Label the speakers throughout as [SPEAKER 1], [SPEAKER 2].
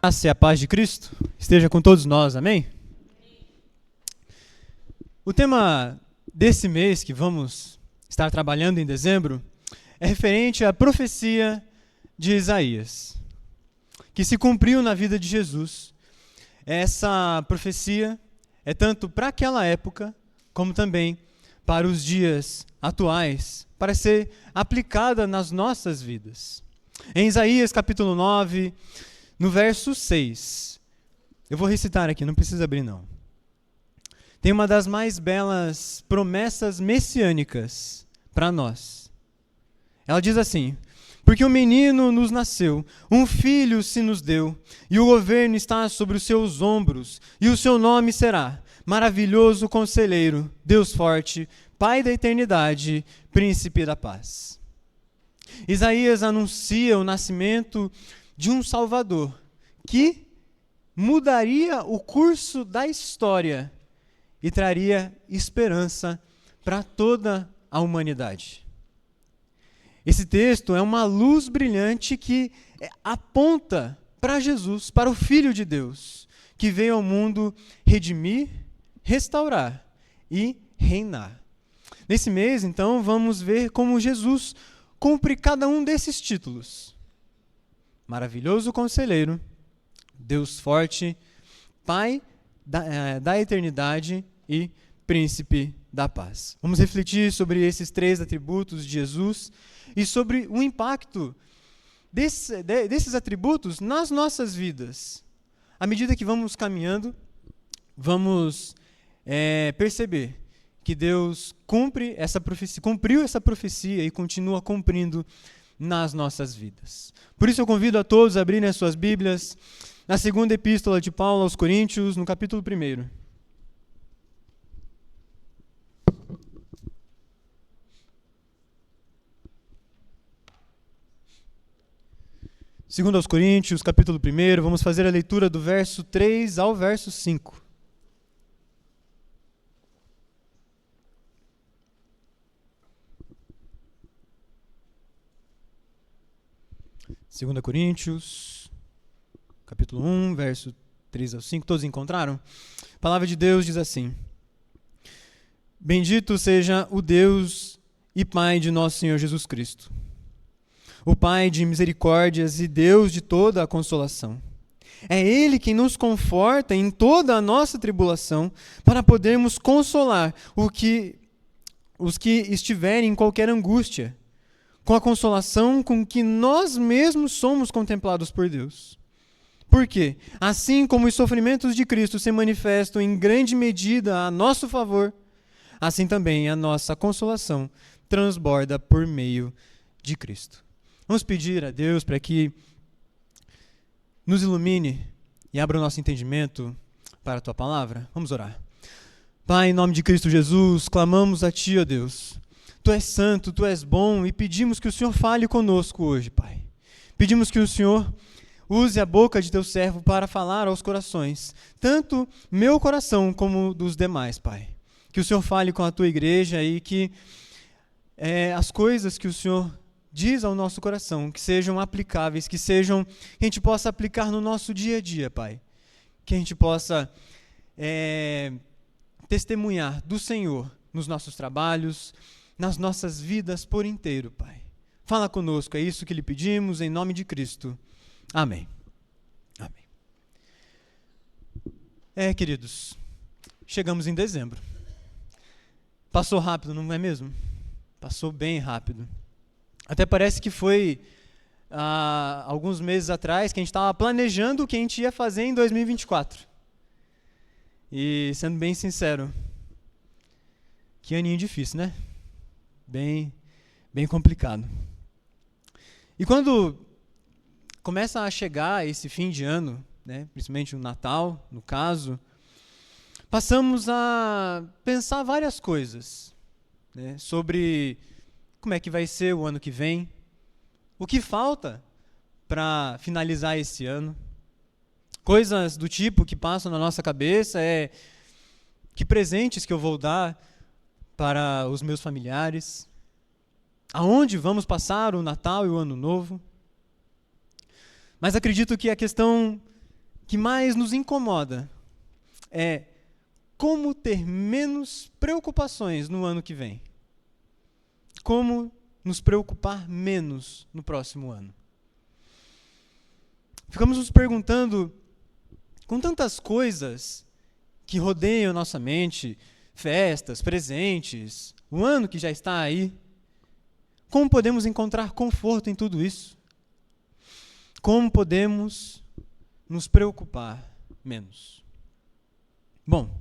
[SPEAKER 1] Graça e a paz de Cristo esteja com todos nós, amém? O tema desse mês que vamos estar trabalhando em dezembro é referente à profecia de Isaías, que se cumpriu na vida de Jesus. Essa profecia é tanto para aquela época, como também para os dias atuais, para ser aplicada nas nossas vidas. Em Isaías capítulo 9, no verso 6, eu vou recitar aqui, não precisa abrir não. Tem uma das mais belas promessas messiânicas para nós. Ela diz assim: porque um menino nos nasceu, um filho se nos deu, e o governo está sobre os seus ombros, e o seu nome será Maravilhoso Conselheiro, Deus Forte, Pai da Eternidade, Príncipe da Paz. Isaías anuncia o nascimento de um Salvador que mudaria o curso da história e traria esperança para toda a humanidade. Esse texto é uma luz brilhante que aponta para Jesus, para o Filho de Deus, que veio ao mundo redimir, restaurar e reinar. Nesse mês, então, vamos ver como Jesus cumpre cada um desses títulos: Maravilhoso Conselheiro, Deus Forte, Pai da Eternidade e Príncipe da Paz. Vamos refletir sobre esses três atributos de Jesus e sobre o impacto desses atributos nas nossas vidas. À medida que vamos caminhando, vamos perceber que Deus cumpriu essa profecia e continua cumprindo nas nossas vidas. Por isso eu convido a todos a abrirem as suas Bíblias na segunda epístola de Paulo aos Coríntios, no capítulo 1. Segundo aos Coríntios, capítulo 1, vamos fazer a leitura do verso 3 ao verso 5. Segunda Coríntios, capítulo 1, verso 3 ao 5, todos encontraram? A palavra de Deus diz assim: Bendito seja o Deus e Pai de nosso Senhor Jesus Cristo, o Pai de misericórdias e Deus de toda a consolação. É Ele quem nos conforta em toda a nossa tribulação, para podermos consolar os que estiverem em qualquer angústia, com a consolação com que nós mesmos somos contemplados por Deus. Porque, assim como os sofrimentos de Cristo se manifestam em grande medida a nosso favor, assim também a nossa consolação transborda por meio de Cristo. Vamos pedir a Deus para que nos ilumine e abra o nosso entendimento para a Tua palavra. Vamos orar. Pai, em nome de Cristo Jesus, clamamos a Ti, ó Deus. Tu és santo, Tu és bom, e pedimos que o Senhor fale conosco hoje, Pai. Pedimos que o Senhor use a boca de Teu servo para falar aos corações, tanto meu coração como dos demais, Pai. Que o Senhor fale com a Tua igreja e que as coisas que o Senhor diz ao nosso coração, que sejam aplicáveis, que a gente possa aplicar no nosso dia a dia, Pai. Que a gente possa testemunhar do Senhor nos nossos trabalhos, nas nossas vidas por inteiro, Pai. Fala conosco, é isso que lhe pedimos, em nome de Cristo. Amém. Amém. Queridos, chegamos em dezembro. Passou rápido, não é mesmo? Passou bem rápido. Até parece que foi alguns meses atrás que a gente estava planejando o que a gente ia fazer em 2024. E, sendo bem sincero, que aninho difícil, né? Bem complicado. E quando começa a chegar esse fim de ano, né, principalmente o Natal, no caso, passamos a pensar várias coisas, né, sobre como é que vai ser o ano que vem, o que falta para finalizar esse ano. Coisas do tipo que passam na nossa cabeça que presentes que eu vou dar para os meus familiares, aonde vamos passar o Natal e o Ano Novo. Mas acredito que a questão que mais nos incomoda é como ter menos preocupações no ano que vem. Como nos preocupar menos no próximo ano. Ficamos nos perguntando, com tantas coisas que rodeiam a nossa mente, festas, presentes, o ano que já está aí, como podemos encontrar conforto em tudo isso? Como podemos nos preocupar menos? Bom,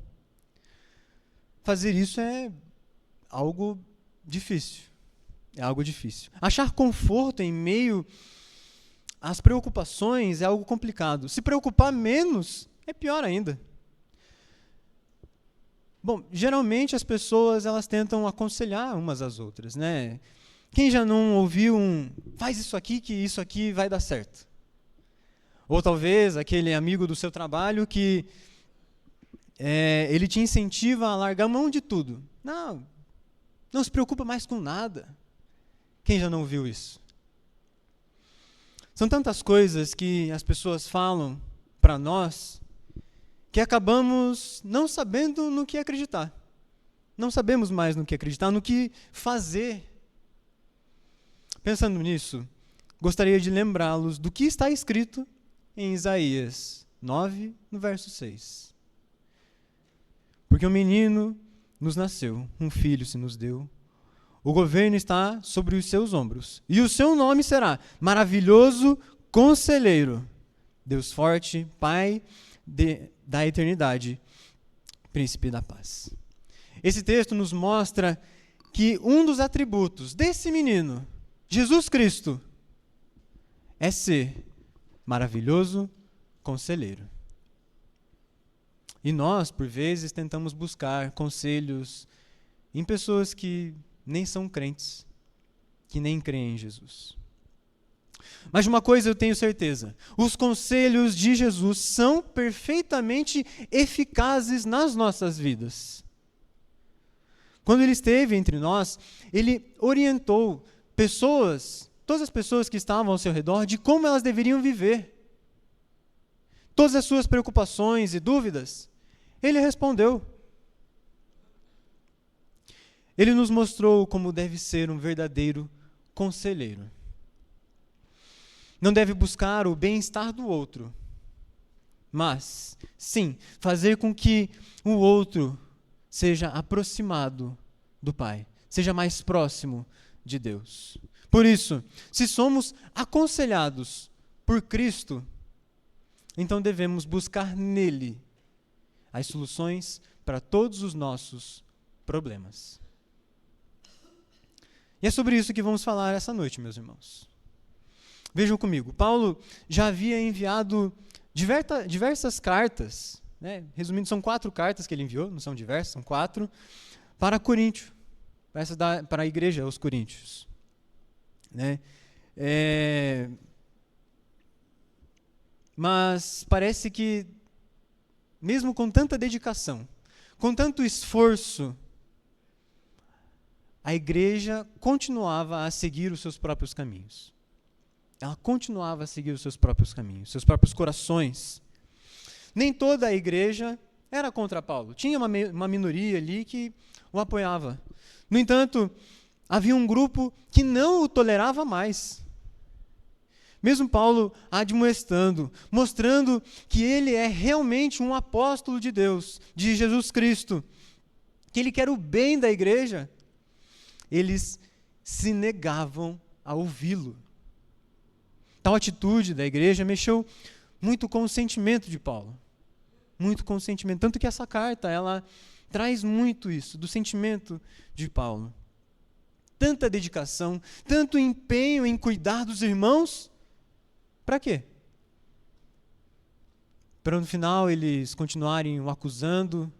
[SPEAKER 1] fazer isso é algo difícil. É algo difícil. Achar conforto em meio às preocupações é algo complicado. Se preocupar menos é pior ainda. Bom, geralmente as pessoas elas tentam aconselhar umas às outras, né? Quem já não ouviu faz isso aqui que isso aqui vai dar certo? Ou talvez aquele amigo do seu trabalho que ele te incentiva a largar mão de tudo. Não se preocupa mais com nada. Quem já não ouviu isso? São tantas coisas que as pessoas falam para nós que acabamos não sabendo no que acreditar. Não sabemos mais no que acreditar, no que fazer. Pensando nisso, gostaria de lembrá-los do que está escrito em Isaías 9, no verso 6. Porque um menino nos nasceu, um filho se nos deu, o governo está sobre os seus ombros, e o seu nome será Maravilhoso Conselheiro, Deus Forte, Pai da Eternidade, Príncipe da Paz. Esse texto nos mostra que um dos atributos desse menino, Jesus Cristo, é ser maravilhoso conselheiro. E nós, por vezes, tentamos buscar conselhos em pessoas que nem são crentes, que nem creem em Jesus. Mas de uma coisa eu tenho certeza, os conselhos de Jesus são perfeitamente eficazes nas nossas vidas. Quando ele esteve entre nós, ele orientou todas as pessoas que estavam ao seu redor, de como elas deveriam viver. Todas as suas preocupações e dúvidas, ele respondeu. Ele nos mostrou como deve ser um verdadeiro conselheiro. Não deve buscar o bem-estar do outro, mas, sim, fazer com que o outro seja aproximado do Pai, seja mais próximo de Deus. Por isso, se somos aconselhados por Cristo, então devemos buscar nele as soluções para todos os nossos problemas. E é sobre isso que vamos falar essa noite, meus irmãos. Vejam comigo, Paulo já havia enviado diversas cartas, né? Resumindo, são 4 cartas que ele enviou, não são diversas, são 4, para Coríntio, para a igreja aos Coríntios. Né? Mas parece que, mesmo com tanta dedicação, com tanto esforço, a igreja continuava a seguir os seus próprios caminhos. Ela continuava a seguir os seus próprios caminhos, seus próprios corações. Nem toda a igreja era contra Paulo. Tinha uma minoria ali que o apoiava. No entanto, havia um grupo que não o tolerava mais. Mesmo Paulo admoestando, mostrando que ele é realmente um apóstolo de Deus, de Jesus Cristo, que ele quer o bem da igreja, eles se negavam a ouvi-lo. Tal atitude da igreja mexeu muito com o sentimento de Paulo. Muito com o sentimento. Tanto que essa carta, ela traz muito isso, do sentimento de Paulo. Tanta dedicação, tanto empenho em cuidar dos irmãos. Para quê? Para no final eles continuarem o acusando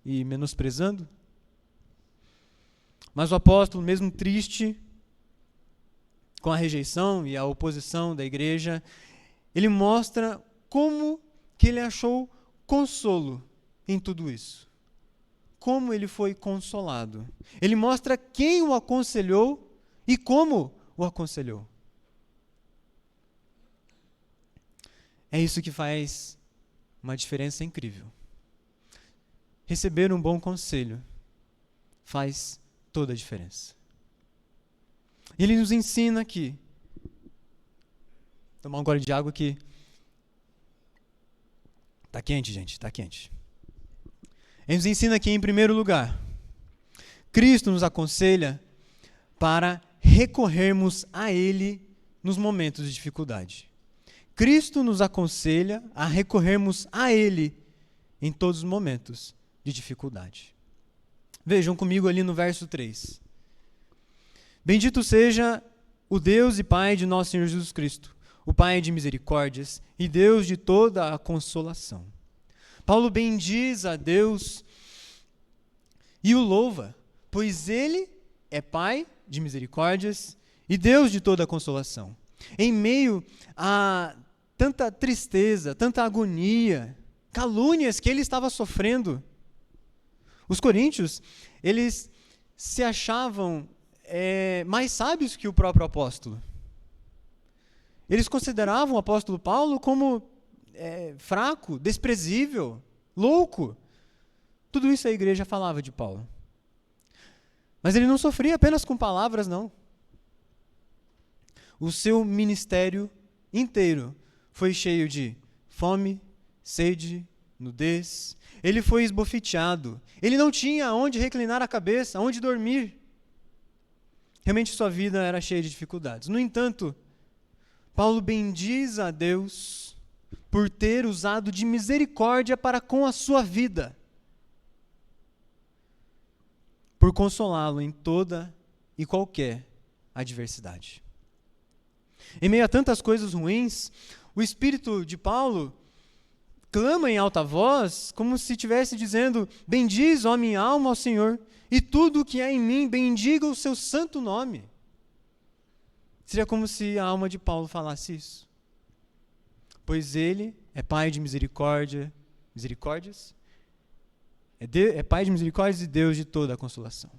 [SPEAKER 1] e menosprezando? Mas o apóstolo, mesmo triste com a rejeição e a oposição da igreja, ele mostra como que ele achou consolo em tudo isso. Como ele foi consolado. Ele mostra quem o aconselhou e como o aconselhou. É isso que faz uma diferença incrível. Receber um bom conselho faz toda a diferença. E ele nos ensina aqui. Vou tomar um gole de água aqui. Está quente, gente, está quente. Ele nos ensina aqui, em primeiro lugar, Cristo nos aconselha para recorrermos a Ele nos momentos de dificuldade. Cristo nos aconselha a recorrermos a Ele em todos os momentos de dificuldade. Vejam comigo ali no verso 3. Bendito seja o Deus e Pai de nosso Senhor Jesus Cristo, o Pai de misericórdias e Deus de toda a consolação. Paulo bendiz a Deus e o louva, pois Ele é Pai de misericórdias e Deus de toda a consolação. Em meio a tanta tristeza, tanta agonia, calúnias que ele estava sofrendo, os coríntios, eles se achavam mais sábios que o próprio apóstolo. Eles consideravam o apóstolo Paulo como fraco, desprezível, louco. Tudo isso a igreja falava de Paulo. Mas ele não sofria apenas com palavras, não. O seu ministério inteiro foi cheio de fome, sede, nudez. Ele foi esbofeteado. Ele não tinha onde reclinar a cabeça, onde dormir. Realmente sua vida era cheia de dificuldades. No entanto, Paulo bendiz a Deus por ter usado de misericórdia para com a sua vida, por consolá-lo em toda e qualquer adversidade. Em meio a tantas coisas ruins, o espírito de Paulo clama em alta voz, como se estivesse dizendo: bendiz, ó minha alma, ao Senhor, e tudo o que há em mim, bendiga o seu santo nome. Seria como se a alma de Paulo falasse isso. Pois ele é Pai de misericórdias, é Pai de misericórdias e Deus de toda a consolação.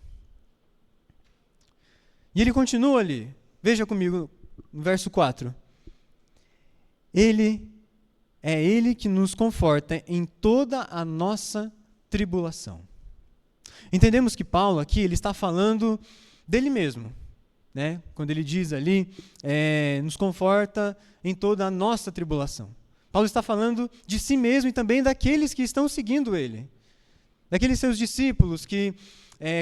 [SPEAKER 1] E ele continua ali, veja comigo no verso 4. É Ele que nos conforta em toda a nossa tribulação. Entendemos que Paulo aqui, ele está falando dele mesmo, né? Quando ele diz ali, nos conforta em toda a nossa tribulação. Paulo está falando de si mesmo e também daqueles que estão seguindo ele. Daqueles seus discípulos que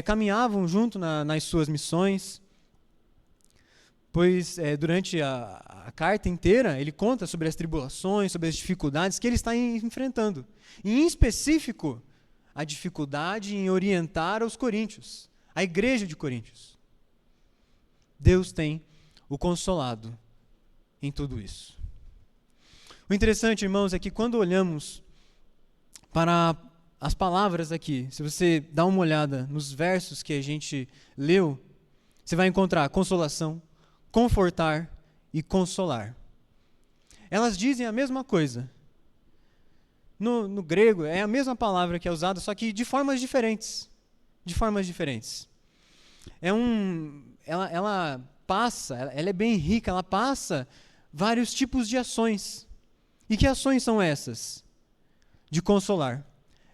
[SPEAKER 1] caminhavam junto nas suas missões. Pois durante a carta inteira, ele conta sobre as tribulações, sobre as dificuldades que ele está enfrentando. E, em específico, a dificuldade em orientar os coríntios, a igreja de Coríntios. Deus tem o consolado em tudo isso. O interessante, irmãos, é que quando olhamos para as palavras aqui, se você dá uma olhada nos versos que a gente leu, você vai encontrar consolação, confortar e consolar. Elas dizem a mesma coisa. No grego, é a mesma palavra que é usada, só que de formas diferentes. Ela é bem rica, ela passa vários tipos de ações. E que ações são essas? De consolar,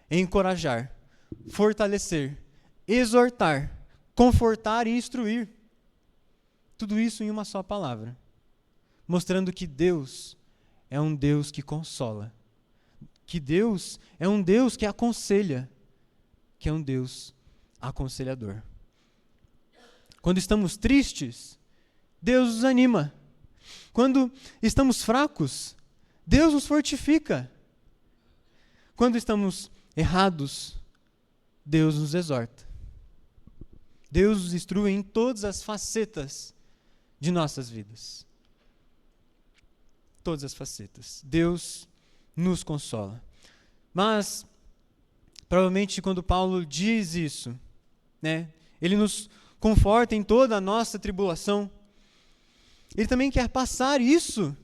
[SPEAKER 1] encorajar, fortalecer, exortar, confortar e instruir. Tudo isso em uma só palavra, mostrando que Deus é um Deus que consola, que Deus é um Deus que aconselha, que é um Deus aconselhador. Quando estamos tristes, Deus nos anima. Quando estamos fracos, Deus nos fortifica. Quando estamos errados, Deus nos exorta. Deus nos instrui em todas as facetas de nossas vidas. Todas as facetas. Deus nos consola. Mas, provavelmente, quando Paulo diz isso, né, ele nos conforta em toda a nossa tribulação. Ele também quer passar isso,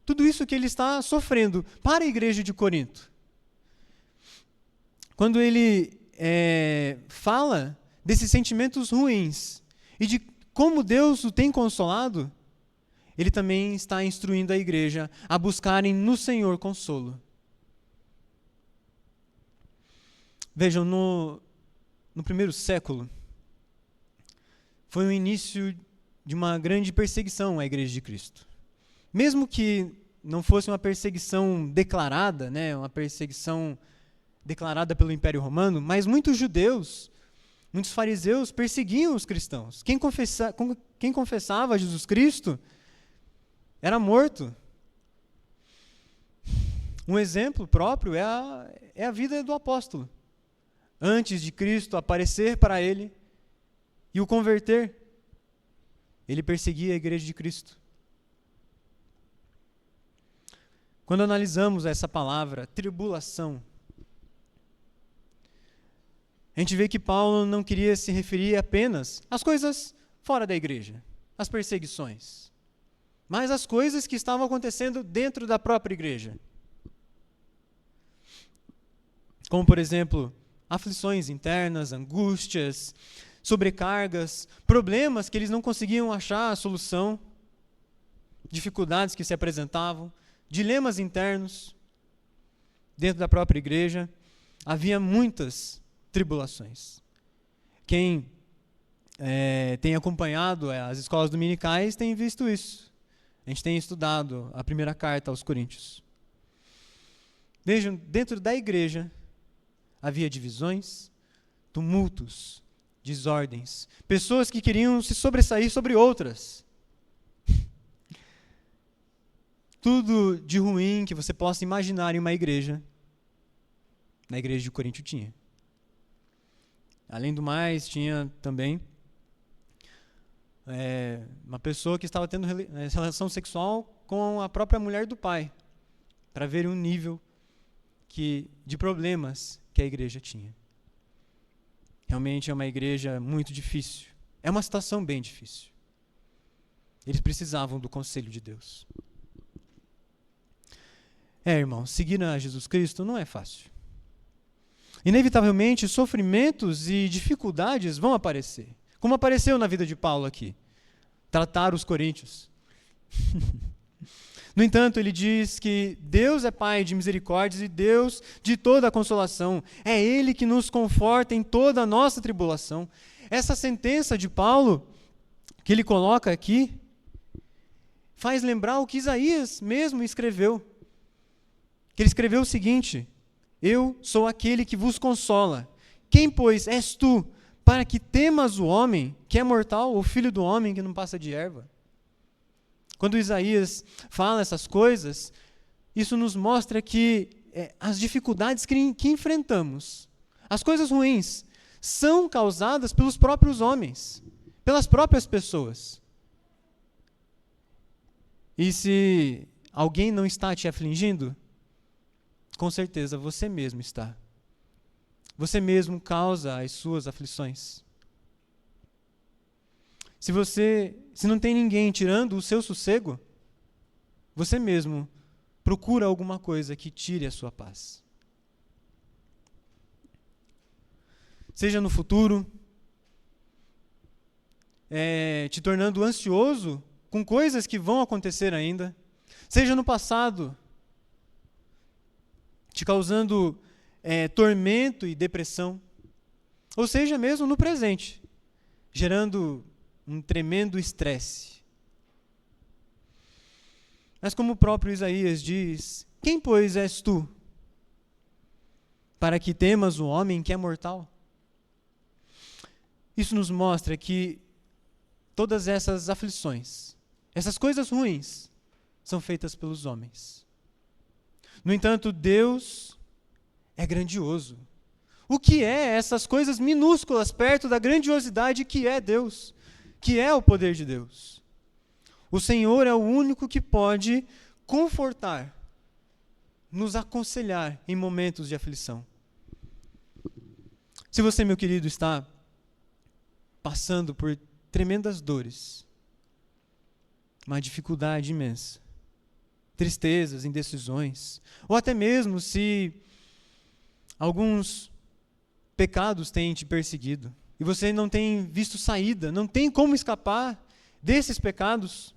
[SPEAKER 1] tudo isso que ele está sofrendo, para a igreja de Corinto. Quando ele fala desses sentimentos ruins e de como Deus o tem consolado, ele também está instruindo a igreja a buscarem no Senhor consolo. Vejam, no primeiro século, foi o início de uma grande perseguição à Igreja de Cristo. Mesmo que não fosse uma perseguição declarada, né, uma perseguição declarada pelo Império Romano, mas muitos judeus, muitos fariseus perseguiam os cristãos. Quem confessava Jesus Cristo era morto. Um exemplo próprio é a vida do apóstolo. Antes de Cristo aparecer para ele e o converter, ele perseguia a Igreja de Cristo. Quando analisamos essa palavra, tribulação, a gente vê que Paulo não queria se referir apenas às coisas fora da igreja, às perseguições, mas às coisas que estavam acontecendo dentro da própria igreja. Como, por exemplo, aflições internas, angústias, sobrecargas, problemas que eles não conseguiam achar a solução, dificuldades que se apresentavam, dilemas internos dentro da própria igreja. Havia muitas tribulações. Quem tem acompanhado as escolas dominicais tem visto isso. A gente tem estudado a primeira carta aos Coríntios. Vejam, dentro da igreja havia divisões, tumultos, desordens, pessoas que queriam se sobressair sobre outras. Tudo de ruim que você possa imaginar em uma igreja, na igreja de Corinto tinha. Além do mais, tinha também uma pessoa que estava tendo relação sexual com a própria mulher do pai, para ver um nível de problemas que a igreja tinha. Realmente é uma igreja muito difícil. É uma situação bem difícil. Eles precisavam do conselho de Deus. Irmão, seguir a Jesus Cristo não é fácil. Inevitavelmente, sofrimentos e dificuldades vão aparecer. Como apareceu na vida de Paulo aqui. Tratar os coríntios. No entanto, ele diz que Deus é Pai de misericórdias e Deus de toda a consolação. É Ele que nos conforta em toda a nossa tribulação. Essa sentença de Paulo, que ele coloca aqui, faz lembrar o que Isaías mesmo escreveu. Que ele escreveu o seguinte: eu sou aquele que vos consola. Quem, pois, és tu, para que temas o homem que é mortal, ou filho do homem que não passa de erva? Quando Isaías fala essas coisas, isso nos mostra que as dificuldades que enfrentamos, as coisas ruins, são causadas pelos próprios homens, pelas próprias pessoas. E se alguém não está te afligindo, com certeza você mesmo está. Você mesmo causa as suas aflições. Se não tem ninguém tirando o seu sossego, você mesmo procura alguma coisa que tire a sua paz. Seja no futuro, te tornando ansioso com coisas que vão acontecer ainda, seja no passado, te causando tormento e depressão, ou seja mesmo no presente, gerando um tremendo estresse. Mas como o próprio Isaías diz, quem, pois, és tu, para que temas o homem que é mortal? Isso nos mostra que todas essas aflições, essas coisas ruins, são feitas pelos homens. No entanto, Deus é grandioso. O que é essas coisas minúsculas perto da grandiosidade que é Deus, que é o poder de Deus? O Senhor é o único que pode confortar, nos aconselhar em momentos de aflição. Se você, meu querido, está passando por tremendas dores, uma dificuldade imensa, tristezas, indecisões, ou até mesmo se alguns pecados têm te perseguido e você não tem visto saída, não tem como escapar desses pecados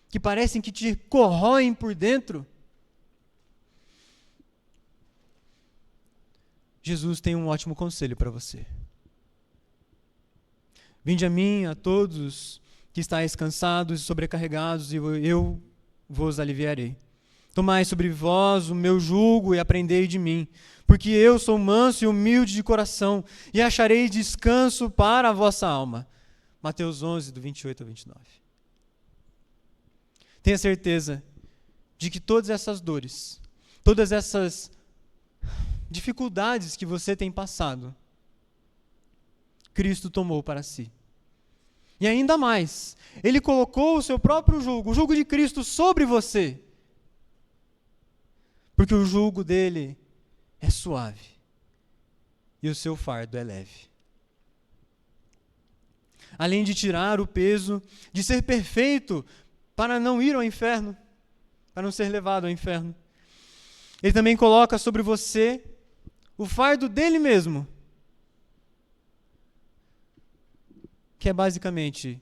[SPEAKER 1] que parecem que te corroem por dentro, Jesus tem um ótimo conselho para você. Vinde a mim, a todos que estáis cansados e sobrecarregados, e eu vos aliviarei. Tomai sobre vós o meu jugo e aprendei de mim, porque eu sou manso e humilde de coração, e achareis descanso para a vossa alma. Mateus 11, do 28 ao 29. Tenha certeza de que todas essas dores, todas essas dificuldades que você tem passado, Cristo tomou para si. E ainda mais, Ele colocou o seu próprio jugo, o jugo de Cristo sobre você, porque o jugo dele é suave e o seu fardo é leve. Além de tirar o peso de ser perfeito para não ir ao inferno, para não ser levado ao inferno, Ele também coloca sobre você o fardo dele mesmo, que é basicamente: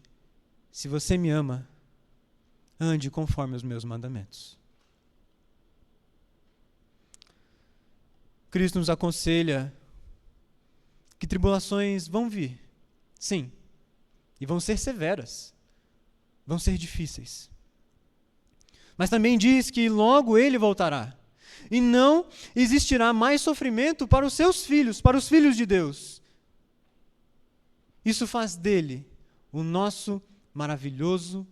[SPEAKER 1] se você me ama, ande conforme os meus mandamentos. Cristo nos aconselha que tribulações vão vir, sim, e vão ser severas, vão ser difíceis. Mas também diz que logo Ele voltará, e não existirá mais sofrimento para os seus filhos, para os filhos de Deus. Isso faz dele o nosso maravilhoso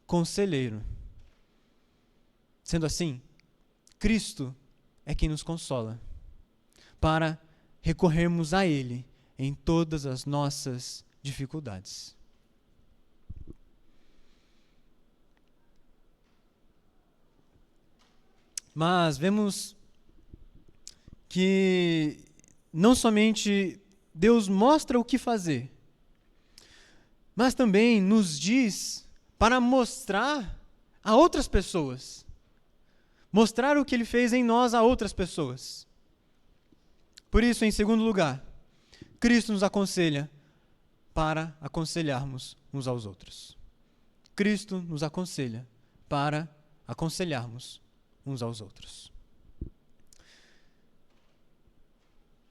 [SPEAKER 1] conselheiro. Sendo assim, Cristo é quem nos consola, para recorrermos a Ele em todas as nossas dificuldades. Mas vemos que não somente Deus mostra o que fazer, mas também nos diz para mostrar a outras pessoas. Mostrar o que Ele fez em nós a outras pessoas. Por isso, em segundo lugar, Cristo nos aconselha para aconselharmos uns aos outros. Cristo nos aconselha para aconselharmos uns aos outros.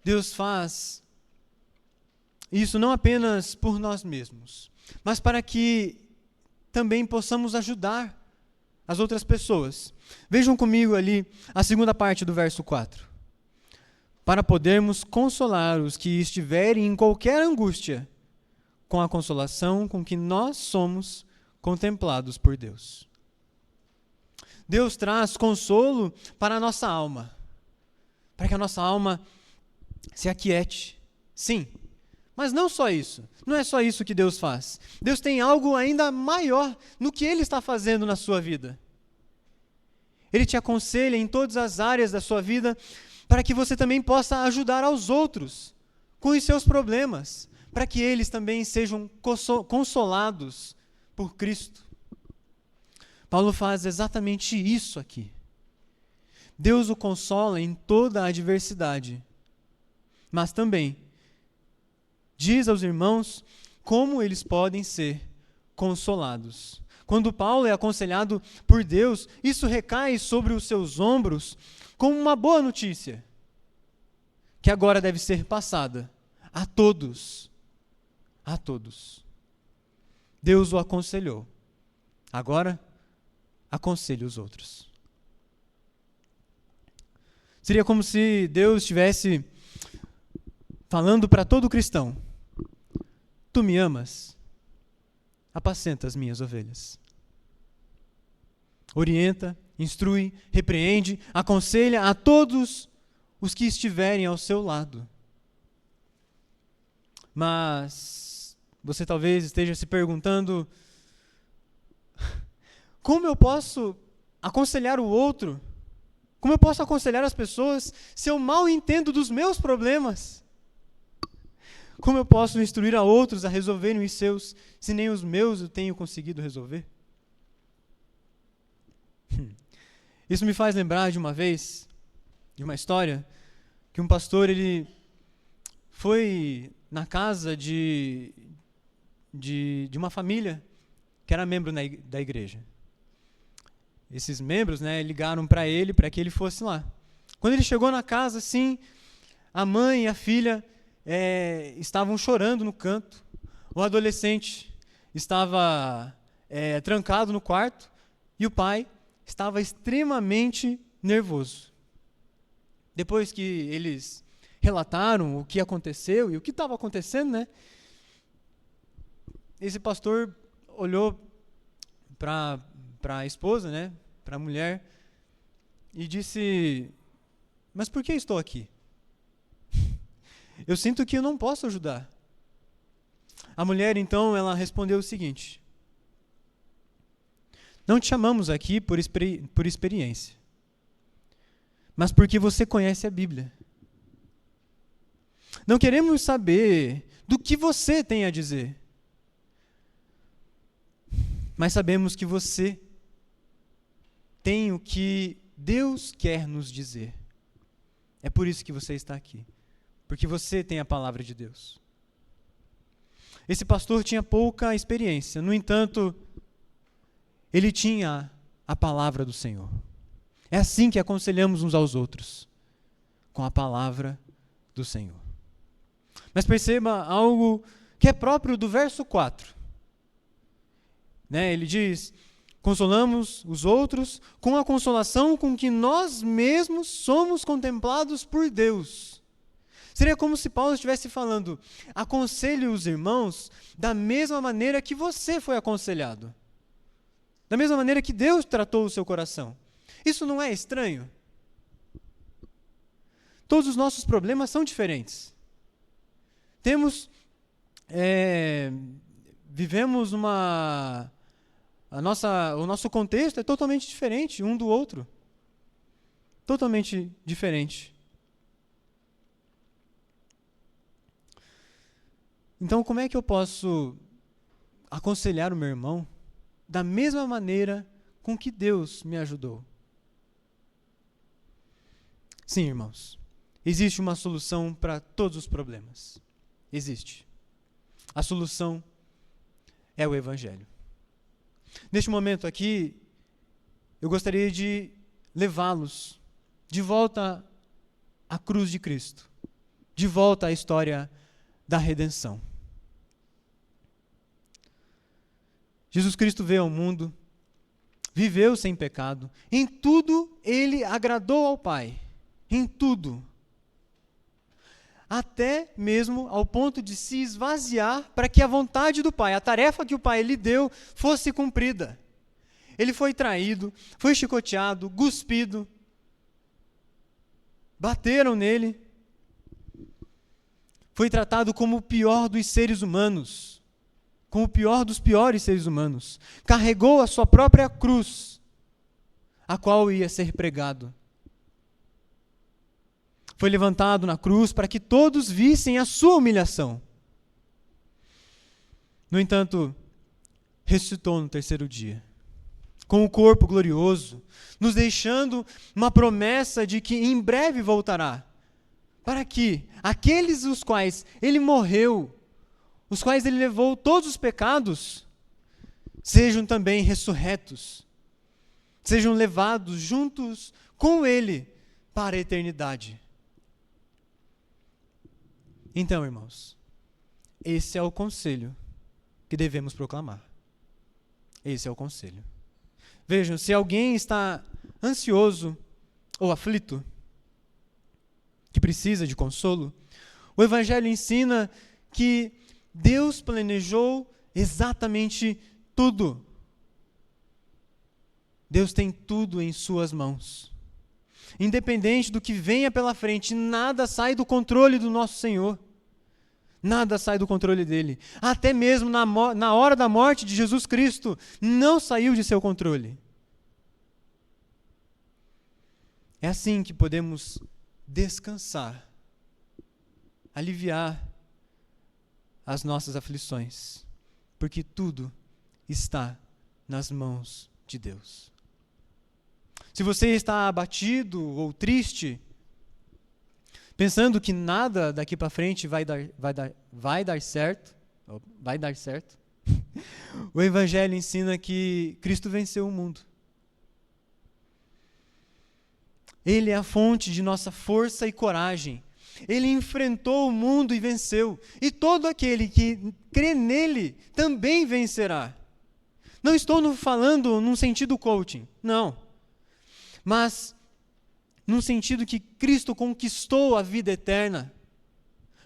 [SPEAKER 1] Deus faz isso não apenas por nós mesmos, mas para que também possamos ajudar as outras pessoas. Vejam comigo ali a segunda parte do verso 4. Para podermos consolar os que estiverem em qualquer angústia, com a consolação com que nós somos contemplados por Deus. Deus traz consolo para a nossa alma, para que a nossa alma se aquiete. Sim, mas não só isso. Não é só isso que Deus faz. Deus tem algo ainda maior no que Ele está fazendo na sua vida. Ele te aconselha em todas as áreas da sua vida para que você também possa ajudar aos outros com os seus problemas, para que eles também sejam consolados por Cristo. Paulo faz exatamente isso aqui. Deus o consola em toda a adversidade, mas também diz aos irmãos como eles podem ser consolados. Quando Paulo é aconselhado por Deus, isso recai sobre os seus ombros como uma boa notícia, que agora deve ser passada a todos. A todos. Deus o aconselhou. Agora, aconselhe os outros. Seria como se Deus estivesse falando para todo cristão: tu me amas? Apacenta as minhas ovelhas. Orienta, instrui, repreende, aconselha a todos os que estiverem ao seu lado. Mas você talvez esteja se perguntando: como eu posso aconselhar o outro? Como eu posso aconselhar as pessoas se eu mal entendo dos meus problemas? Como eu posso instruir a outros a resolverem os seus, se nem os meus eu tenho conseguido resolver? Isso me faz lembrar de uma vez, de uma história, que um pastor, ele foi na casa de uma família que era membro da igreja. Esses membros, ligaram para ele, para que ele fosse lá. Quando ele chegou na casa, assim, A mãe e a filha estavam chorando no canto. O adolescente estava trancado no quarto e o pai estava extremamente nervoso. Depois que eles relataram o que aconteceu e o que estava acontecendo, né? Esse pastor olhou para a esposa, né? Para a mulher e disse: mas por que estou aqui? Eu sinto que eu não posso ajudar. A mulher, então, ela respondeu o seguinte: não te chamamos aqui por experiência, mas porque você conhece a Bíblia. Não queremos saber do que você tem a dizer, mas sabemos que você tem o que Deus quer nos dizer. É por isso que você está aqui, porque você tem a palavra de Deus. Esse pastor tinha pouca experiência, no entanto, ele tinha a palavra do Senhor. É assim que aconselhamos uns aos outros, com a palavra do Senhor. Mas perceba algo que é próprio do verso 4. Ele diz: consolamos os outros com a consolação com que nós mesmos somos contemplados por Deus. Seria como se Paulo estivesse falando: aconselhe os irmãos da mesma maneira que você foi aconselhado. Da mesma maneira que Deus tratou o seu coração. Isso não é estranho? Todos os nossos problemas são diferentes. Vivemos o nosso contexto é totalmente diferente um do outro. Totalmente diferente. Então, como é que eu posso aconselhar o meu irmão da mesma maneira com que Deus me ajudou? Sim, irmãos, existe uma solução para todos os problemas. Existe. A solução é o Evangelho. Neste momento aqui, eu gostaria de levá-los de volta à cruz de Cristo, de volta à história da redenção. Jesus Cristo veio ao mundo, viveu sem pecado, em tudo ele agradou ao Pai, em tudo. Até mesmo ao ponto de se esvaziar para que a vontade do Pai, a tarefa que o Pai lhe deu, fosse cumprida. Ele foi traído, foi chicoteado, cuspido, bateram nele, foi tratado como o pior dos seres humanos, como o pior dos piores seres humanos. Carregou a sua própria cruz, a qual ia ser pregado. Foi levantado na cruz para que todos vissem a sua humilhação. No entanto, ressuscitou no terceiro dia, com o corpo glorioso, nos deixando uma promessa de que em breve voltará, para que aqueles os quais ele morreu, os quais ele levou todos os pecados, sejam também ressurretos, sejam levados juntos com ele para a eternidade. Então, irmãos, esse é o conselho que devemos proclamar. Esse é o conselho. Vejam, se alguém está ansioso ou aflito, que precisa de consolo, o Evangelho ensina que Deus planejou exatamente tudo. Deus tem tudo em suas mãos. Independente do que venha pela frente, nada sai do controle do nosso Senhor. Nada sai do controle dele. Até mesmo na hora da morte de Jesus Cristo, não saiu de seu controle. É assim que podemos descansar, aliviar as nossas aflições, porque tudo está nas mãos de Deus. Se você está abatido ou triste, pensando que nada daqui para frente vai dar certo, o Evangelho ensina que Cristo venceu o mundo. Ele é a fonte de nossa força e coragem. Ele enfrentou o mundo e venceu. E todo aquele que crê nele também vencerá. Não estou falando num sentido coaching, não. Mas num sentido que Cristo conquistou a vida eterna,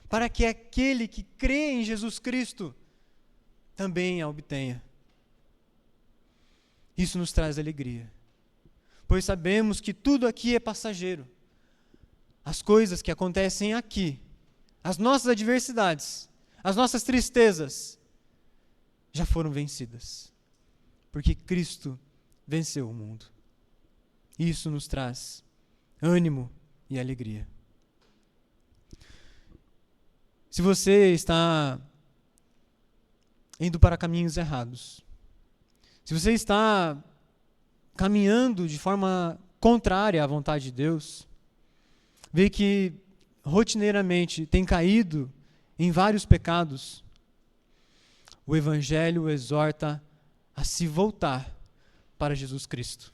[SPEAKER 1] para que aquele que crê em Jesus Cristo também a obtenha. Isso nos traz alegria, pois sabemos que tudo aqui é passageiro. As coisas que acontecem aqui, as nossas adversidades, as nossas tristezas, já foram vencidas, porque Cristo venceu o mundo. Isso nos traz ânimo e alegria. Se você está indo para caminhos errados, se você está caminhando de forma contrária à vontade de Deus, vê que rotineiramente tem caído em vários pecados, o Evangelho exorta a se voltar para Jesus Cristo.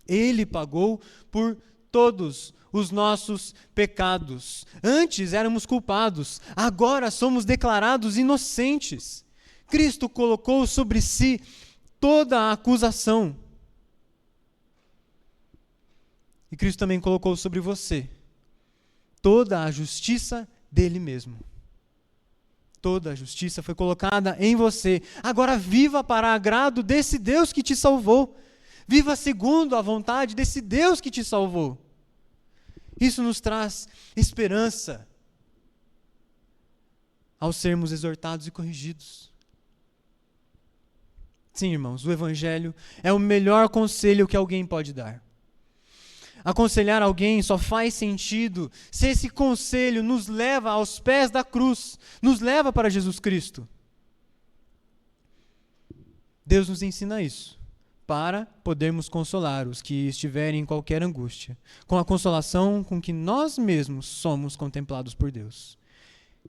[SPEAKER 1] Ele pagou por todos os nossos pecados. Antes éramos culpados, agora somos declarados inocentes. Cristo colocou sobre si toda a acusação. E Cristo também colocou sobre você toda a justiça dele mesmo. Toda a justiça foi colocada em você. Agora viva para agrado desse Deus que te salvou. Viva segundo a vontade desse Deus que te salvou. Isso nos traz esperança ao sermos exortados e corrigidos. Sim, irmãos, o Evangelho é o melhor conselho que alguém pode dar. Aconselhar alguém só faz sentido se esse conselho nos leva aos pés da cruz, nos leva para Jesus Cristo. Deus nos ensina isso, para podermos consolar os que estiverem em qualquer angústia, com a consolação com que nós mesmos somos contemplados por Deus.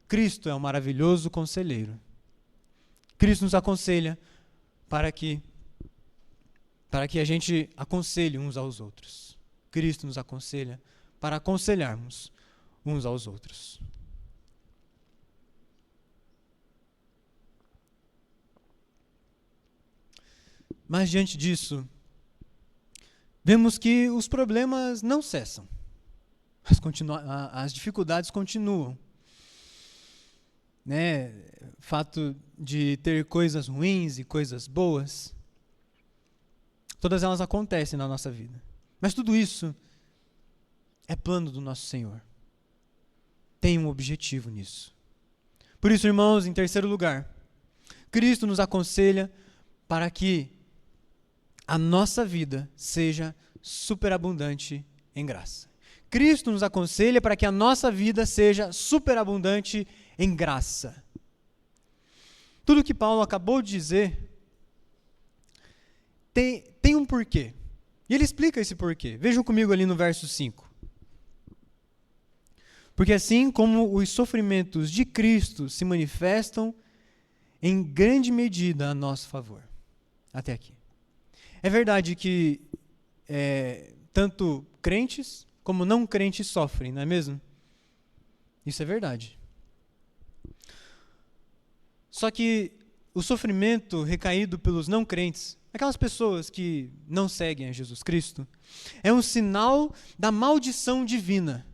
[SPEAKER 1] Cristo é um maravilhoso conselheiro. Cristo nos aconselha para que a gente aconselhe uns aos outros. Cristo nos aconselha para aconselharmos uns aos outros. Mas diante disso, vemos que os problemas não cessam. As dificuldades continuam. Fato de ter coisas ruins e coisas boas, todas elas acontecem na nossa vida. Mas tudo isso é plano do nosso Senhor. Tem um objetivo nisso. Por isso, irmãos, em terceiro lugar, Cristo nos aconselha para que a nossa vida seja superabundante em graça. Cristo nos aconselha para que a nossa vida seja superabundante em graça. Tudo que Paulo acabou de dizer tem um porquê. E ele explica esse porquê. Vejam comigo ali no verso 5. Porque assim como os sofrimentos de Cristo se manifestam em grande medida a nosso favor. Até aqui. É verdade que tanto crentes como não crentes sofrem, não é mesmo? Isso é verdade. Só que o sofrimento recaído pelos não crentes, aquelas pessoas que não seguem a Jesus Cristo, é um sinal da maldição divina.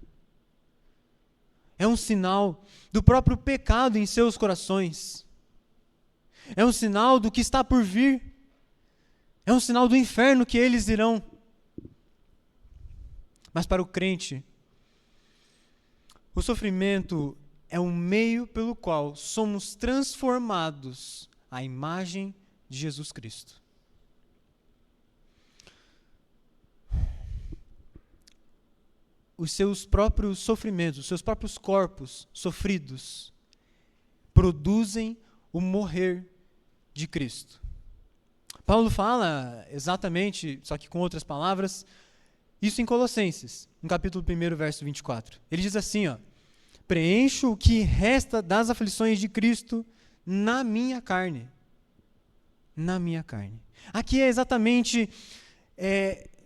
[SPEAKER 1] É um sinal do próprio pecado em seus corações. É um sinal do que está por vir. É um sinal do inferno que eles irão. Mas para o crente, o sofrimento é um meio pelo qual somos transformados à imagem de Jesus Cristo. Os seus próprios sofrimentos, os seus próprios corpos sofridos, produzem o morrer de Cristo. Paulo fala exatamente, só que com outras palavras, isso em Colossenses, no capítulo 1, verso 24. Ele diz assim, preencho o que resta das aflições de Cristo na minha carne. Na minha carne. Aqui é exatamente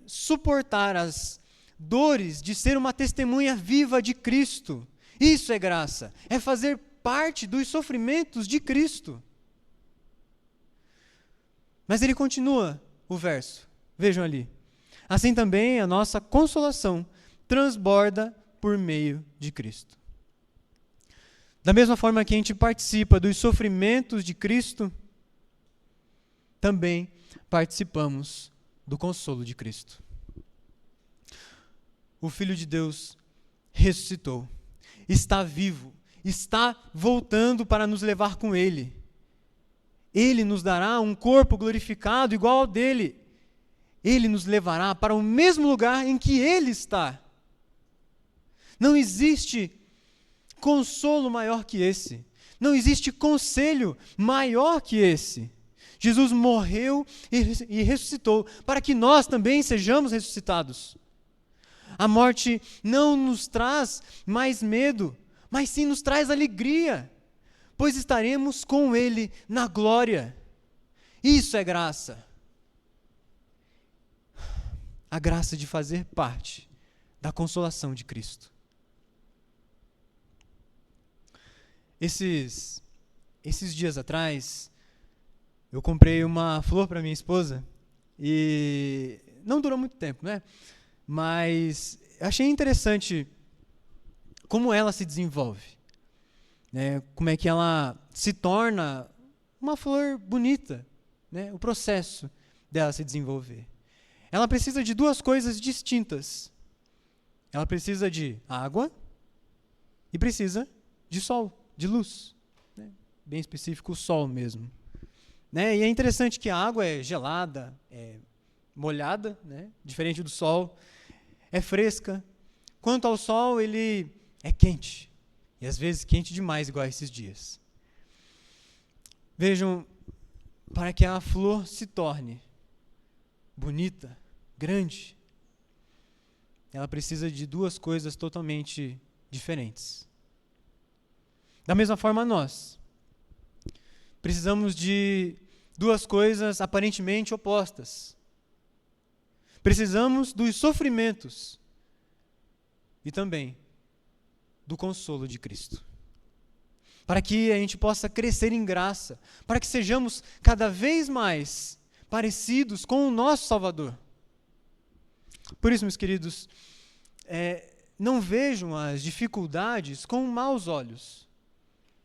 [SPEAKER 1] suportar dores de ser uma testemunha viva de Cristo. Isso é graça, é fazer parte dos sofrimentos de Cristo. Mas ele continua o verso, vejam ali. Assim também a nossa consolação transborda por meio de Cristo. Da mesma forma que a gente participa dos sofrimentos de Cristo, também participamos do consolo de Cristo. O Filho de Deus ressuscitou, está vivo, está voltando para nos levar com Ele. Ele nos dará um corpo glorificado igual ao dele. Ele nos levará para o mesmo lugar em que Ele está. Não existe consolo maior que esse. Não existe conselho maior que esse. Jesus morreu e ressuscitou para que nós também sejamos ressuscitados. A morte não nos traz mais medo, mas sim nos traz alegria, pois estaremos com Ele na glória. Isso é graça. A graça de fazer parte da consolação de Cristo. Esses dias atrás, eu comprei uma flor para minha esposa e não durou muito tempo, né? Mas achei interessante como ela se desenvolve, né? Como é que ela se torna uma flor bonita, né? O processo dela se desenvolver. Ela precisa de duas coisas distintas. Ela precisa de água e precisa de sol, de luz, né? Bem específico, o sol mesmo. Né? E é interessante que a água é gelada, é molhada, né? Diferente do sol, é fresca. Quanto ao sol, ele é quente, e às vezes quente demais, igual a esses dias. Vejam, para que a flor se torne bonita, grande, ela precisa de duas coisas totalmente diferentes. Da mesma forma, nós precisamos de duas coisas aparentemente opostas. Precisamos dos sofrimentos e também do consolo de Cristo. Para que a gente possa crescer em graça, para que sejamos cada vez mais parecidos com o nosso Salvador. Por isso, meus queridos, não vejam as dificuldades com maus olhos.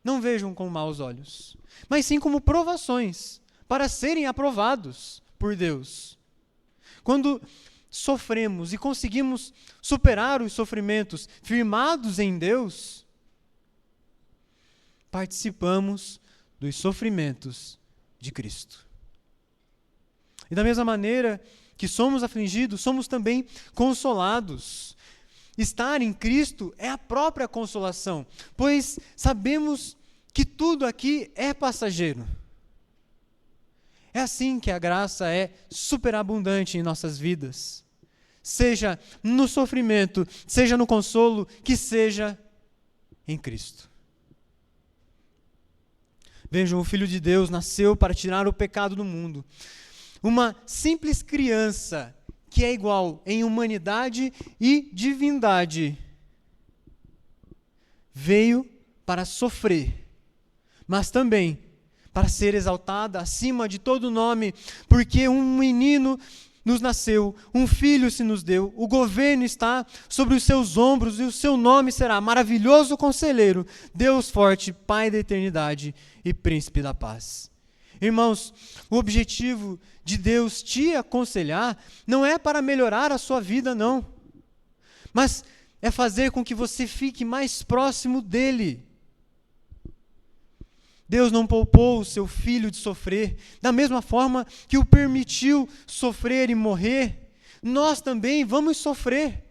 [SPEAKER 1] Não vejam com maus olhos, mas sim como provações, para serem aprovados por Deus. Quando sofremos e conseguimos superar os sofrimentos firmados em Deus, participamos dos sofrimentos de Cristo. E da mesma maneira que somos afligidos, somos também consolados. Estar em Cristo é a própria consolação, pois sabemos que tudo aqui é passageiro. É assim que a graça é superabundante em nossas vidas. Seja no sofrimento, seja no consolo, que seja em Cristo. Vejam, o Filho de Deus nasceu para tirar o pecado do mundo. Uma simples criança que é igual em humanidade e divindade, veio para sofrer, mas também para ser exaltada acima de todo nome, porque um menino nos nasceu, um filho se nos deu, o governo está sobre os seus ombros e o seu nome será Maravilhoso Conselheiro, Deus Forte, Pai da Eternidade e Príncipe da Paz. Irmãos, o objetivo de Deus te aconselhar não é para melhorar a sua vida, não, mas é fazer com que você fique mais próximo dele. Deus não poupou o seu filho de sofrer, da mesma forma que o permitiu sofrer e morrer, nós também vamos sofrer.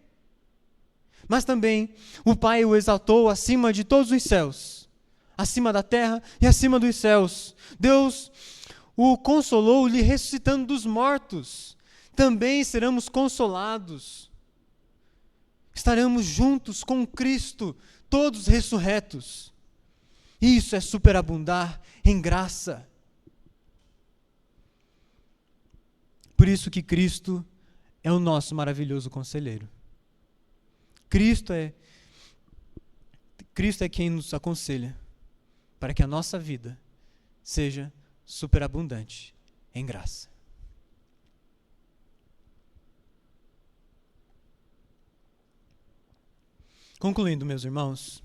[SPEAKER 1] Mas também o Pai o exaltou acima de todos os céus, acima da terra e acima dos céus. Deus o consolou, lhe ressuscitando dos mortos. Também seremos consolados. Estaremos juntos com Cristo, todos ressurretos. Isso é superabundar em graça. Por isso que Cristo é o nosso maravilhoso conselheiro. Cristo é quem nos aconselha para que a nossa vida seja superabundante em graça. Concluindo, meus irmãos,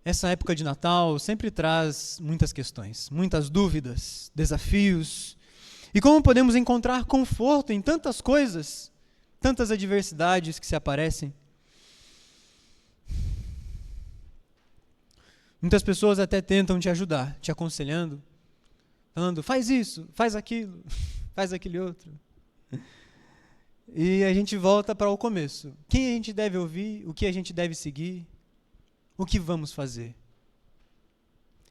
[SPEAKER 1] essa época de Natal sempre traz muitas questões, muitas dúvidas, desafios. E como podemos encontrar conforto em tantas coisas, tantas adversidades que se aparecem? Muitas pessoas até tentam te ajudar, te aconselhando, falando, faz isso, faz aquilo, faz aquele outro. E a gente volta para o começo. Quem a gente deve ouvir? O que a gente deve seguir? O que vamos fazer?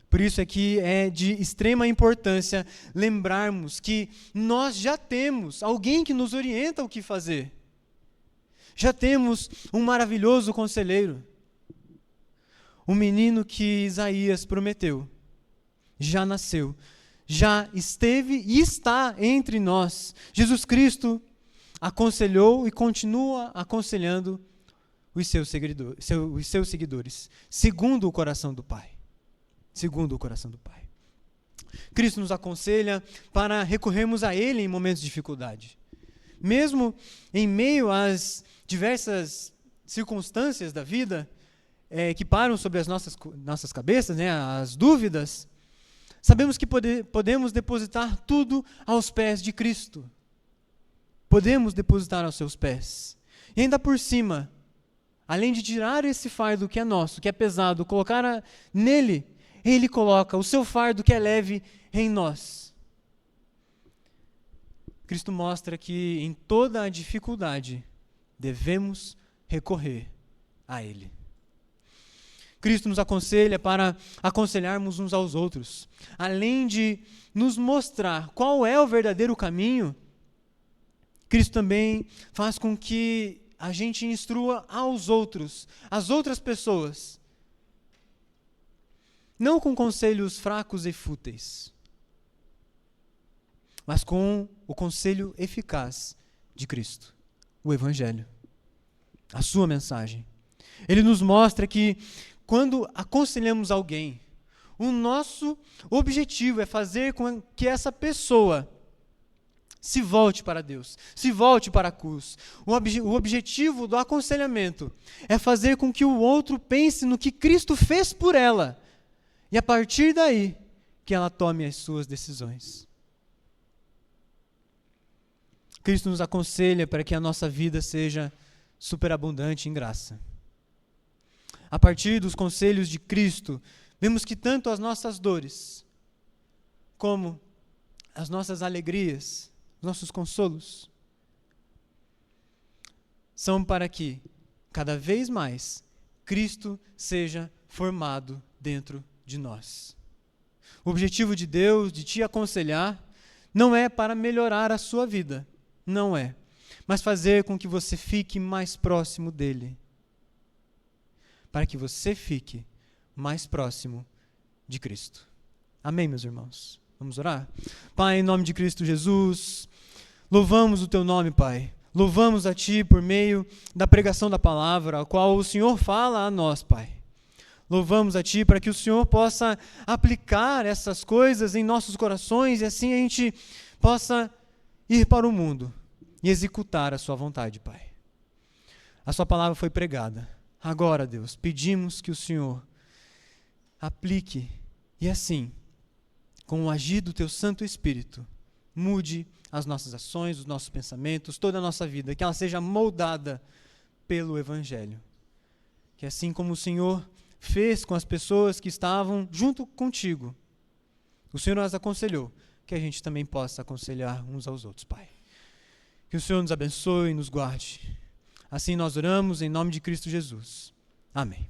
[SPEAKER 1] Por isso é que é de extrema importância lembrarmos que nós já temos alguém que nos orienta o que fazer. Já temos um maravilhoso conselheiro. O menino que Isaías prometeu já nasceu, já esteve e está entre nós. Jesus Cristo aconselhou e continua aconselhando os seus seguidores, segundo o coração do Pai. Segundo o coração do Pai. Cristo nos aconselha para recorrermos a Ele em momentos de dificuldade. Mesmo em meio às diversas circunstâncias da vida que param sobre as nossas cabeças, as dúvidas, sabemos que podemos depositar tudo aos pés de Cristo. Podemos depositar aos seus pés. E ainda por cima, além de tirar esse fardo que é nosso, que é pesado, colocar nele, Ele coloca o seu fardo que é leve em nós. Cristo mostra que em toda a dificuldade devemos recorrer a Ele. Cristo nos aconselha para aconselharmos uns aos outros. Além de nos mostrar qual é o verdadeiro caminho, Cristo também faz com que a gente instrua aos outros, as outras pessoas, não com conselhos fracos e fúteis, mas com o conselho eficaz de Cristo, o Evangelho, a sua mensagem. Ele nos mostra que quando aconselhamos alguém, o nosso objetivo é fazer com que essa pessoa se volte para Deus, se volte para a cruz. O objetivo do aconselhamento é fazer com que o outro pense no que Cristo fez por ela, e a partir daí, que ela tome as suas decisões. Cristo nos aconselha para que a nossa vida seja superabundante em graça. A partir dos conselhos de Cristo, vemos que tanto as nossas dores, como as nossas alegrias, nossos consolos, são para que, cada vez mais, Cristo seja formado dentro de nós. O objetivo de Deus, de te aconselhar, não é para melhorar a sua vida, não é, mas fazer com que você fique mais próximo dEle, para que você fique mais próximo de Cristo. Amém, meus irmãos? Vamos orar? Pai, em nome de Cristo Jesus, louvamos o Teu nome, Pai. Louvamos a Ti por meio da pregação da palavra, a qual o Senhor fala a nós, Pai. Louvamos a Ti para que o Senhor possa aplicar essas coisas em nossos corações e assim a gente possa ir para o mundo e executar a Sua vontade, Pai. A Sua palavra foi pregada. Agora, Deus, pedimos que o Senhor aplique e assim, com o agir do Teu Santo Espírito, mude as nossas ações, os nossos pensamentos, toda a nossa vida, que ela seja moldada pelo Evangelho. Que assim como o Senhor fez com as pessoas que estavam junto contigo, o Senhor nos aconselhou, que a gente também possa aconselhar uns aos outros, Pai. Que o Senhor nos abençoe e nos guarde. Assim nós oramos em nome de Cristo Jesus. Amém.